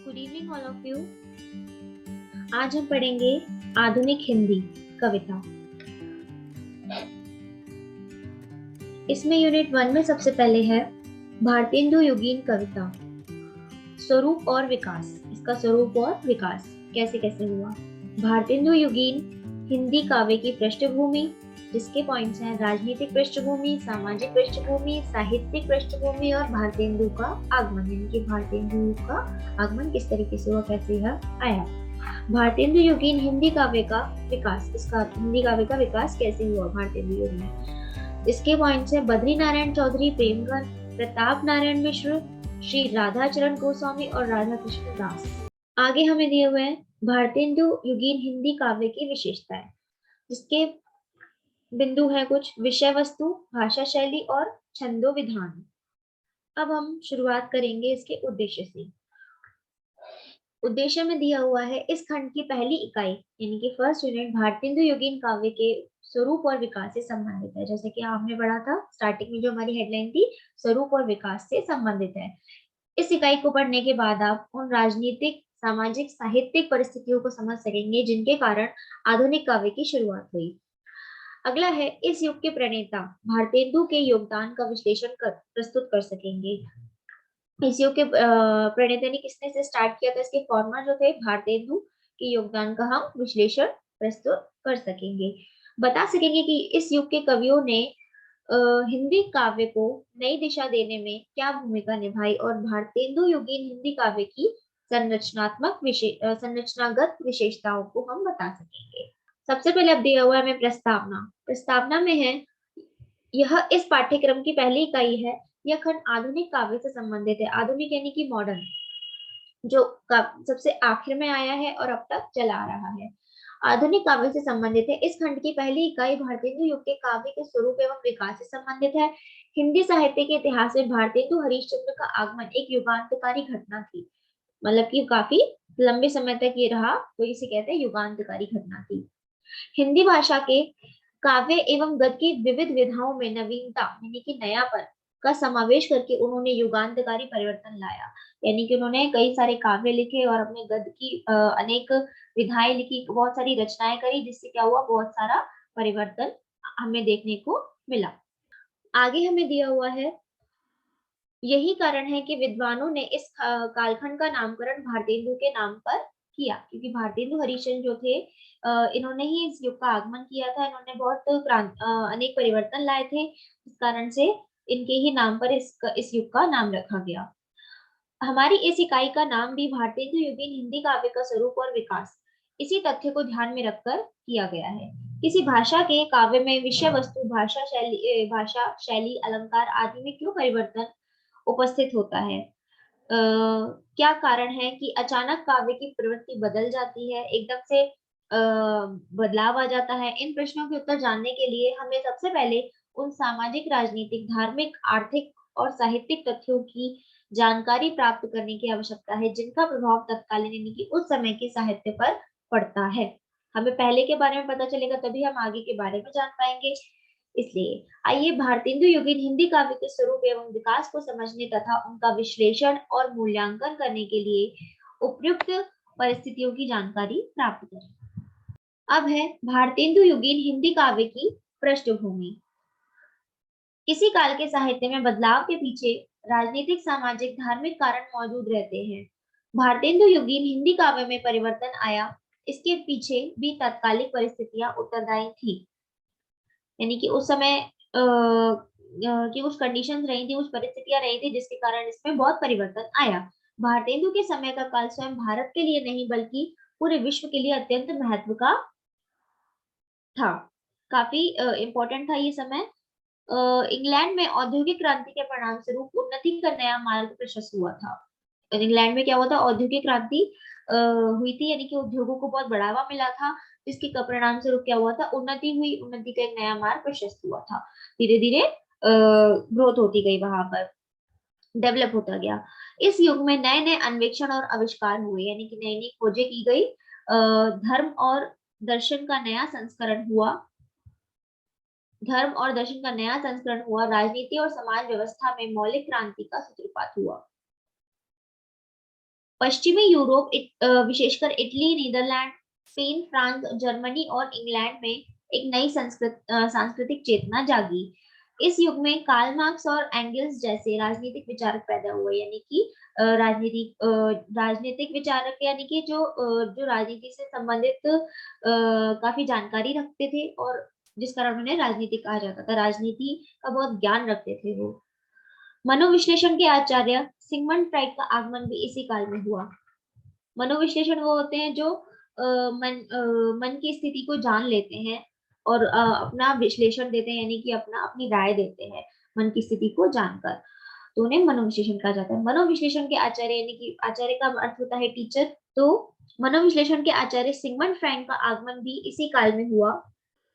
Good evening all of you. आज हम पढ़ेंगे आधुनिक हिंदी कविता। इसमें यूनिट 1 में सबसे पहले है भारतेंदु युगीन कविता, स्वरूप और विकास। इसका स्वरूप और विकास कैसे कैसे हुआ। भारतेंदु युगीन हिंदी काव्य की पृष्ठभूमि, जिसके पॉइंट्स हैं राजनीतिक पृष्ठभूमि, सामाजिक पृष्ठभूमि, साहित्यिक पृष्ठभूमि और भारतेंदु का आगमन, यानी कि भारतेंदु का आगमन किस तरीके से हुआ, कैसे यह आया। भारतेंदु युगीन हिंदी काव्य का विकास, इसका हिंदी काव्य का विकास कैसे हुआ भारतेंदु युगीन। इसके पॉइंट्स है बद्री नारायण चौधरी, प्रेमगन, प्रताप नारायण मिश्र, श्री राधाचरण गोस्वामी और राधा कृष्ण दास। आगे हमें दिए हुए हैं भारतेंदु युगीन हिंदी काव्य की विशेषताएं, जिसके बिंदु है कुछ विषय वस्तु, भाषा शैली और छंदो विधान। अब हम शुरुआत करेंगे इसके उद्देश्य से। उद्देश्य में दिया हुआ है इस खंड की पहली इकाई यानी कि फर्स्ट यूनिट भारतेंदु युगीन काव्य के स्वरूप और विकास से संबंधित है। जैसे कि आपने पढ़ा था स्टार्टिंग में, जो हमारी हेडलाइन थी स्वरूप और विकास से संबंधित है। इस इकाई को पढ़ने के बाद आप उन राजनीतिक, सामाजिक, साहित्यिक परिस्थितियों को समझ सकेंगे जिनके कारण आधुनिक काव्य की शुरुआत हुई। अगला है इस युग के प्रणेता भारतेंदु के योगदान का विश्लेषण कर प्रस्तुत कर सकेंगे। इस युग के प्रणेता ने किसने से स्टार्ट किया था, इसके फॉर्मर जो थे भारतेंदु के योगदान का हम विश्लेषण प्रस्तुत कर सकेंगे। बता सकेंगे कि इस युग के कवियों ने हिंदी काव्य को नई दिशा देने में क्या भूमिका निभाई और भारतेंदु युगीन हिंदी काव्य की संरचनागत विशेषताओं को हम बता सकेंगे। सबसे पहले अब दिया हुआ है हमें प्रस्तावना। प्रस्तावना में है यह इस पाठ्यक्रम की पहली इकाई है। यह खंड आधुनिक काव्य से संबंधित है। आधुनिक यानी कि मॉडर्न, जो सबसे आखिर में आया है और अब तक चला आ रहा है। आधुनिक काव्य से संबंधित है। इस खंड की पहली इकाई भारतेंदु युग के काव्य के स्वरूप एवं विकास से संबंधित है। हिंदी साहित्य के इतिहास में भारतेंदु हरिश्चंद्र का आगमन एक युगांतकारी घटना थी। मतलब कि काफी लंबे समय तक ये रहा, तो इसे कहते हैं युगांतकारी घटना थी। हिंदी भाषा के काव्य एवं गद्य की विविध विधाओं में नवीनता यानी कि नयापन का समावेश करके उन्होंने युगांतकारी परिवर्तन लाया। यानी कि उन्होंने कई सारे काव्य लिखे और अपने गद्य की अनेक विधाएं लिखी, बहुत सारी रचनाएं करी, जिससे क्या हुआ, बहुत सारा परिवर्तन हमें देखने को मिला। आगे हमें दिया हुआ है यही कारण है कि विद्वानों ने इस कालखंड का नामकरण भारतेंदु के नाम पर किया, क्योंकि भारतेंदु हरिश्चंद्र जो थे इन्होंने ही इस युग का आगमन किया था। इन्होंने बहुत अनेक परिवर्तन लाए थे, इस कारण से इनके ही नाम पर इस युग का नाम रखा गया। हमारी इस इकाई का नाम भी भारतेंदु युगीन हिंदी काव्य का स्वरूप और विकास इसी तथ्य को ध्यान में रखकर किया गया है। किसी भाषा के काव्य में विषय वस्तु, भाषा शैली, अलंकार आदि में क्यों परिवर्तन उपस्थित होता है। क्या कारण है कि अचानक काव्य की प्रवृत्ति बदल जाती है, एकदम से बदलाव आ जाता है। इन प्रश्नों के उत्तर जानने के लिए हमें सबसे पहले उन सामाजिक, राजनीतिक, धार्मिक, आर्थिक और साहित्यिक तथ्यों की जानकारी प्राप्त करने की आवश्यकता है, जिनका प्रभाव तत्कालीन यानी कि उस समय के साहित्य पर पड़ता है। हमें पहले के बारे में पता चलेगा, तभी हम आगे के बारे में जान पाएंगे। इसलिए आइए भारतेंदु युगीन हिंदी काव्य के स्वरूप एवं विकास को समझने तथा उनका विश्लेषण और मूल्यांकन करने के लिए उपयुक्त परिस्थितियों की जानकारी प्राप्त करें। अब है भारतेंदु युगीन हिंदी काव्य की पृष्ठभूमि। किसी काल के साहित्य में बदलाव के पीछे राजनीतिक, सामाजिक, धार्मिक कारण मौजूद रहते हैं। भारतेंदु युगीन हिंदी काव्य में परिवर्तन आया, इसके पीछे भी तात्कालिक परिस्थितियां उत्तरदायी थी। यानी कि उस समय की कुछ कंडीशंस रही थी, कुछ परिस्थितियां रही थी, जिसके कारण इसमें बहुत परिवर्तन आया। भारतेंदु के समय का काल स्वयं भारत के लिए नहीं बल्कि पूरे विश्व के लिए अत्यंत महत्व का था। काफी इम्पोर्टेंट था ये समय। इंग्लैंड में औद्योगिक क्रांति के परिणाम स्वरूप उन्नति का नया मार्ग प्रशस्त हुआ था। इंग्लैंड में क्या हुआ था, औद्योगिक क्रांति हुई थी, यानी कि उद्योगों को बहुत बढ़ावा मिला था। इसके परिणाम स्वरूप क्या हुआ था, उन्नति हुई, उन्नति का एक नया मार्ग प्रशस्त हुआ था। धीरे धीरे ग्रोथ होती गई, वहां पर डेवलप होता गया। इस युग में नए नए अन्वेषण और आविष्कार हुए, यानी कि नई नई खोजें की गई। धर्म और दर्शन का नया संस्करण हुआ। धर्म और दर्शन का नया संस्करण हुआ। राजनीति और समाज व्यवस्था में मौलिक क्रांति का सूत्रपात हुआ। पश्चिमी यूरोप विशेषकर Italy, Netherlands, Spain, France, Germany और इंग्लैंड में एक नई सांस्कृतिक चेतना जागी। इस युग में कार्ल मार्क्स और एंगल्स जैसे राजनीतिक विचारक पैदा हुए, यानी कि राजनीतिक विचारक, यानी कि जो राजनीति से संबंधित काफी जानकारी रखते थे, और जिस कारण उन्हें राजनीति कहा जाता था, राजनीति का बहुत ज्ञान रखते थे वो। मनोविश्लेषण के आचार्य सिगमंड फ्राइड का आगमन भी इसी काल में हुआ। मनोविश्लेषण वो होते हैं जो मन की स्थिति को जान लेते हैं और अपना विश्लेषण देते हैं, यानी कि अपनी राय देते हैं मन की स्थिति को जानकर, तो उन्हें मनोविश्लेषण कहा जाता है। मनोविश्लेषण के आचार्य, यानी कि आचार्य का अर्थ होता है टीचर, तो मनोविश्लेषण के आचार्य सिगमंड फ्राइड का आगमन भी इसी काल में हुआ।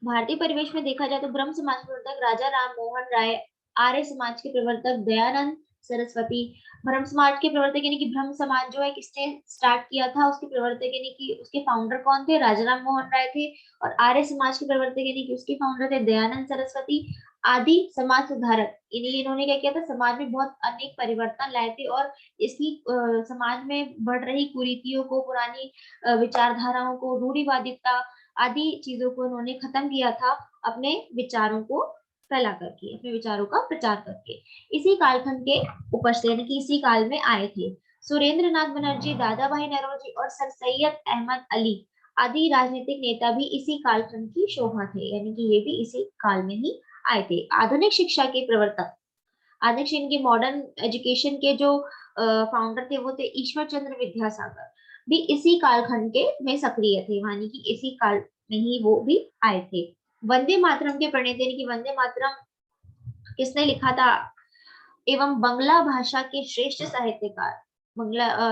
भारतीय परिवेश में देखा जाए तो ब्रह्म समाज के प्रवर्तक राजा राम मोहन राय, आर्य समाज के प्रवर्तक दयानंद सरस्वती, ब्रह्म समाज के प्रवर्तक, यानी कि ब्रह्म समाज जो है किसने स्टार्ट किया था, उसके प्रवर्तक यानी कि उसके फाउंडर कौन थे, राजा राम मोहन राय थे। और आर्य समाज के प्रवर्तक यानी कि उसके फाउंडर थे दयानंद सरस्वती। आदि समाज सुधारक, इन्होंने क्या किया था, समाज में बहुत अनेक परिवर्तन लाए थे और इसकी समाज में बढ़ रही कुरीतियों को, पुरानी विचारधाराओं को, रूढ़िवादिता आदि चीजों को उन्होंने खत्म किया था, अपने विचारों को फैला करके, अपने विचारों का प्रचार करके। इसी कालखंड के उपस्थित, यानी कि इसी काल में आए थे सुरेंद्र नाथ बनर्जी, दादा भाई नौरोजी और सर सैयद अहमद अली आदि राजनीतिक नेता भी इसी कालखंड की शोभा थे, यानी कि ये भी इसी काल में ही आए थे। आधुनिक शिक्षा के प्रवर्तक, आधुनिक इनके मॉडर्न एजुकेशन के जो फाउंडर थे वो थे ईश्वर चंद्र विद्यासागर, भी इसी कालखंड के में सक्रिय थे, यानी कि इसी काल में ही वो भी आए थे। वंदे मातरम के प्रणेता, यानी कि वंदे मातरम किसने लिखा था, एवं बंगला भाषा के श्रेष्ठ साहित्यकार,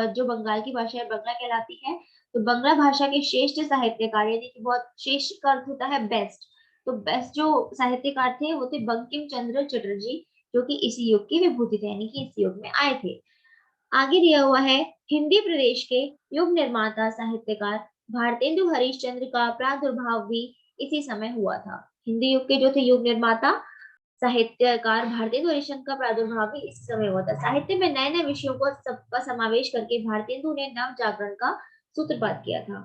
जो बंगाल की भाषा है बंगला कहलाती है, तो बंगला भाषा के श्रेष्ठ साहित्यकार, यानी कि बहुत श्रेष्ठ का अर्थ होता है बेस्ट, तो बेस्ट जो साहित्यकार थे वो थे बंकिम चंद्र चटर्जी, जो कि इसी युग की विभूति थे, यानी कि इस युग में आए थे। आगे दिया हुआ है हिंदी प्रदेश के युग निर्माता साहित्यकार भारतेंदु हरिश्चंद्र का प्रादुर्भाव भी इसी समय हुआ था। हिंदी युग के जो थे युग निर्माता साहित्यकार भारतेंदु हरिश्चंद्र का प्रादुर्भाव भी इस समय हुआ था। साहित्य में नए नए विषयों को सबका समावेश करके भारतेंदु ने नव जागरण का सूत्रपात किया था।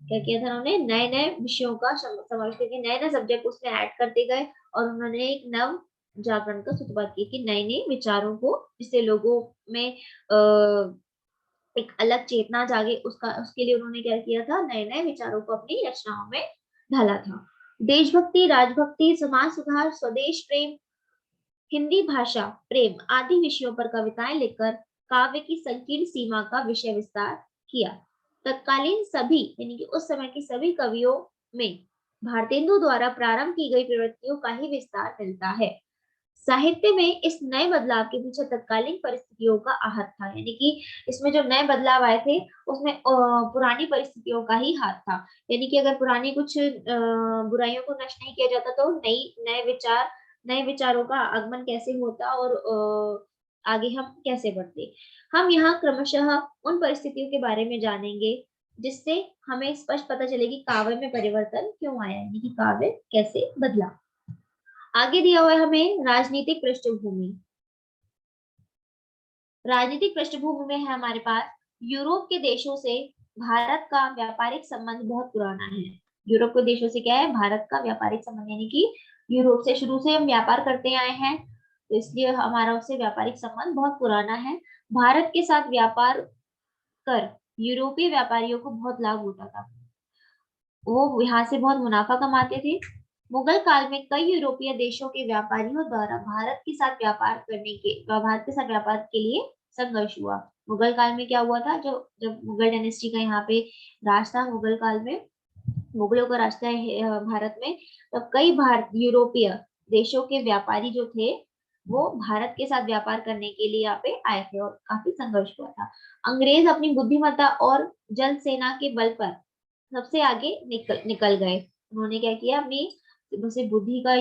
क्या किया था उन्होंने, नए नए विषयों का समावेश करके नए नए सब्जेक्ट उसमें ऐड करते गए और उन्होंने एक नव जागरण का सूत्रपात किया कि नए नए विचारों को, जिससे लोगों में एक अलग चेतना जागे, उसके लिए उन्होंने क्या किया था, नए नए विचारों को अपनी रचनाओं में ढाला था। देशभक्ति, राजभक्ति, समाज सुधार, स्वदेश प्रेम, हिंदी भाषा प्रेम आदि विषयों पर कविताएं लिखकर काव्य की संकीर्ण सीमा का विषय विस्तार किया। तत्कालीन सभी, यानी कि उस समय के सभी कवियों में भारतेंदु द्वारा प्रारंभ की गई प्रवृत्तियों का ही विस्तार मिलता है। साहित्य में इस नए बदलाव के पीछे तत्कालीन परिस्थितियों का आहत था, यानी कि इसमें जो नए बदलाव आए थे उसमें पुरानी परिस्थितियों का ही हाथ था, यानी कि अगर पुरानी कुछ बुराइयों को नष्ट नहीं किया जाता तो नए विचारों का आगमन कैसे होता और आगे हम कैसे बढ़ते। हम यहाँ क्रमशः उन परिस्थितियों के बारे में जानेंगे जिससे हमें स्पष्ट पता चलेगी काव्य में परिवर्तन क्यों आया, यानी कि काव्य कैसे बदला। आगे दिया हुआ है हमें राजनीतिक पृष्ठभूमि। राजनीतिक पृष्ठभूमि में है हमारे पास यूरोप के देशों से भारत का व्यापारिक संबंध बहुत पुराना है। यूरोप के देशों से क्या है, भारत का व्यापारिक संबंध, यानी कि यूरोप से शुरू से हम व्यापार करते आए हैं, तो इसलिए हमारा उससे व्यापारिक संबंध बहुत पुराना है। भारत के साथ व्यापार कर यूरोपीय व्यापारियों को बहुत लाभ होता था, वो यहाँ से बहुत मुनाफा कमाते थे। मुगल काल में कई यूरोपीय देशों के व्यापारियों द्वारा भारत के साथ व्यापार के लिए संघर्ष हुआ। मुगल काल में क्या हुआ था, जब मुगल डायनेस्टी का यहाँ पे राज था, मुगल काल में मुगलों का राज था भारत में, तब कई यूरोपीय देशों के व्यापारी जो थे वो भारत के साथ व्यापार करने के लिए यहाँ पे आए थे और काफी संघर्ष हुआ था। अंग्रेज अपनी बुद्धिमत्ता और जल सेना के बल पर सबसे आगे निकल गए। उन्होंने क्या किया, अपनी जैसे बुद्धि का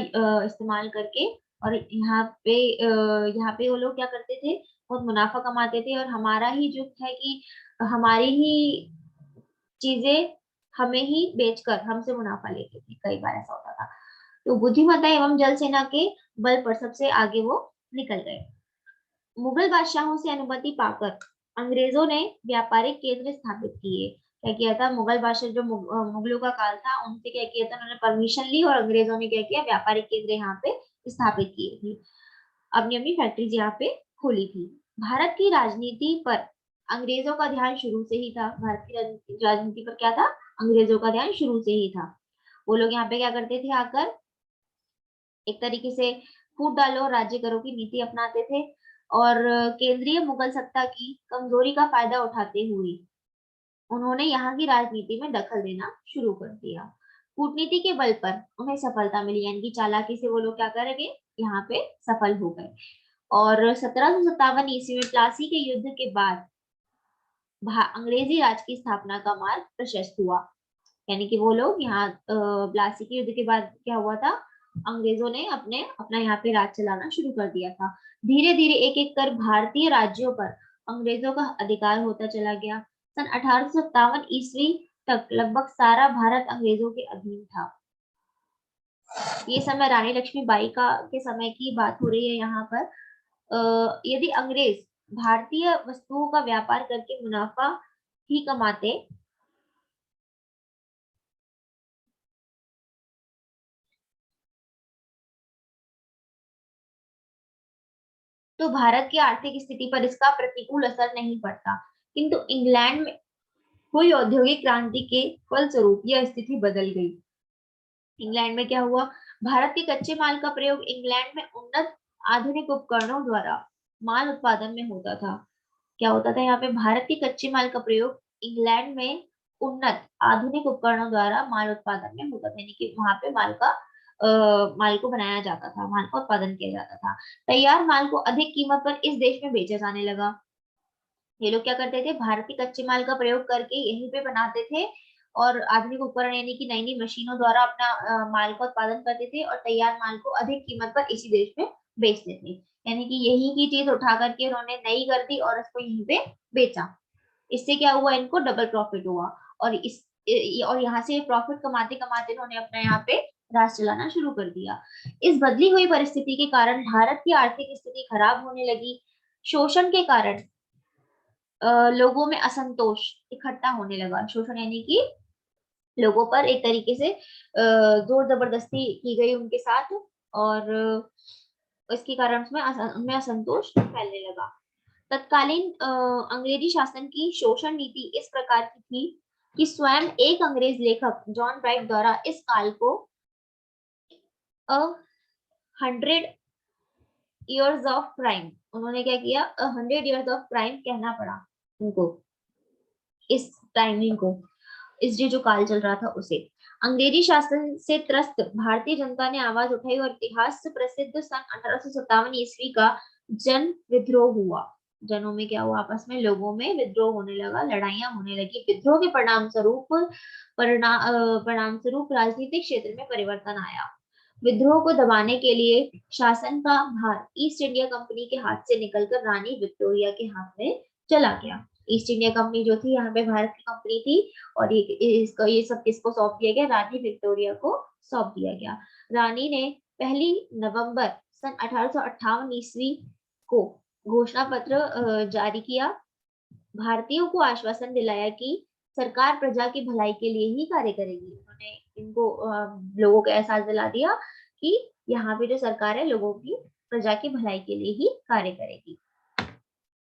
इस्तेमाल करके, और यहाँ पे वो लोग क्या करते थे, बहुत मुनाफा कमाते थे और हमारा ही जो है कि हमारी ही चीजें हमें ही बेचकर हमसे मुनाफा लेते थे, कई बार ऐसा होता था। तो बुद्धिमत्ता एवं जल सेना के बल पर सबसे आगे वो निकल गए। मुगल बादशाहों से अनुमति पाकर अंग्रेजों ने व्यापारिक केंद्र स्थापित किए। क्या किया था, मुगल बादशाह जो मुगलों का काल था, उनसे क्या किया था, उन्होंने परमिशन ली और अंग्रेजों ने क्या किया, व्यापारिक केंद्र यहाँ पे स्थापित किए थे, अपनी अपनी फैक्ट्रीज यहाँ पे खोली थी। भारत की राजनीति पर अंग्रेजों का ध्यान शुरू से ही था। भारत की राजनीति पर क्या था, अंग्रेजों का ध्यान शुरू से ही था। वो लोग यहाँ पे क्या करते थे, आकर एक तरीके से फूट डालो और राज्य करो की नीति अपनाते थे, और केंद्रीय मुगल सत्ता की कमजोरी का फायदा उठाते हुए उन्होंने यहाँ की राजनीति में दखल देना शुरू कर दिया। कूटनीति के बल पर उन्हें सफलता मिली, यानी कि चालाकी से वो लोग क्या करेंगे, यहाँ पे सफल हो गए। और 1757 ईस्वी में प्लासी के युद्ध के बाद अंग्रेजी राज की स्थापना का मार्ग प्रशस्त हुआ। यानी कि वो लोग यहाँ प्लासी के युद्ध के बाद क्या हुआ था, अंग्रेजों ने अपने अपना यहाँ पे राज चलाना शुरू कर दिया था। धीरे धीरे एक एक कर भारतीय राज्यों पर अंग्रेजों का अधिकार होता चला गया। सन 1857 ईस्वी तक लगभग सारा भारत अंग्रेजों के अधीन था। ये समय रानी लक्ष्मीबाई का के समय की बात हो रही है यहाँ पर। यदि अंग्रेज भारतीय वस्तुओं का व्यापार करके मुनाफा ही कमाते, तो भारत की आर्थिक स्थिति पर इसका प्रतिकूल असर नहीं पड़ता। किंतु इंग्लैंड में हुई औद्योगिक क्रांति के फलस्वरूप यह स्थिति बदल गई। इंग्लैंड में क्या हुआ, भारत के कच्चे माल का प्रयोग इंग्लैंड में उन्नत आधुनिक उपकरणों द्वारा माल उत्पादन में होता था। क्या होता था, यहाँ पे भारत के कच्चे माल का प्रयोग इंग्लैंड में उन्नत आधुनिक उपकरणों द्वारा माल उत्पादन में होता था, यानी कि वहां पे माल को बनाया जाता था, माल का उत्पादन किया जाता था। तैयार माल को अधिक कीमत पर इस देश में बेचा जाने लगा। ये लोग क्या करते थे, भारतीय कच्चे माल का प्रयोग करके यहीं पे बनाते थे और आधुनिक उपकरण यानी कि नई नई मशीनों द्वारा अपना माल का उत्पादन करते थे और तैयार माल को अधिक कीमत पर इसी देश में बेचते थे। यानी कि यही की चीज उठा करके उन्होंने नई कर दी और उसको यहीं पे बेचा। इससे क्या हुआ, इनको डबल प्रॉफिट हुआ। और और यहाँ से प्रॉफिट कमाते कमाते उन्होंने अपना यहाँ पे राज चलाना शुरू कर दिया। इस बदली हुई परिस्थिति के कारण भारत की आर्थिक स्थिति खराब होने लगी। शोषण के कारण लोगों में असंतोष इकट्ठा होने लगा। शोषण यानी कि लोगों पर एक तरीके से जोर जबरदस्ती की गई उनके साथ, और इसके कारण उनमें असंतोष फैलने लगा। तत्कालीन अंग्रेजी शासन की शोषण नीति इस प्रकार की थी कि स्वयं एक अंग्रेज लेखक जॉन राइट द्वारा इस काल को अ 100 years ऑफ क्राइम, उन्होंने क्या किया, 100 years ऑफ क्राइम कहना पड़ा उनको, इस टाइमिंग को, इस जो काल चल रहा था उसे। अंग्रेजी शासन से त्रस्त भारतीय जनता ने आवाज उठाई और इतिहास से प्रसिद्ध सन 1857 ईस्वी का जन विद्रोह हुआ। जनों में क्या हुआ, आपस में लोगों में विद्रोह होने लगा, लड़ाइयां होने लगी। विद्रोह के परिणाम स्वरूप राजनीतिक क्षेत्र में परिवर्तन आया। विद्रोह को दबाने के लिए शासन का भार ईस्ट इंडिया कंपनी के हाथ से निकलकर रानी विक्टोरिया के हाथ में चला गया। ईस्ट इंडिया कंपनी जो थी यहाँ पे भारत की कंपनी थी, और ये सब किसको सौंप दिया गया, रानी विक्टोरिया को सौंप दिया गया। रानी ने 1 नवंबर सन 1858 ईस्वी को घोषणा पत्र जारी किया। भारतीयों को आश्वासन दिलाया कि सरकार प्रजा की भलाई के लिए ही कार्य करेगी। उन्होंने इनको लोगों को एहसास दिला दिया कि यहाँ पे जो सरकार है लोगों की प्रजा की भलाई के लिए ही कार्य करेगी।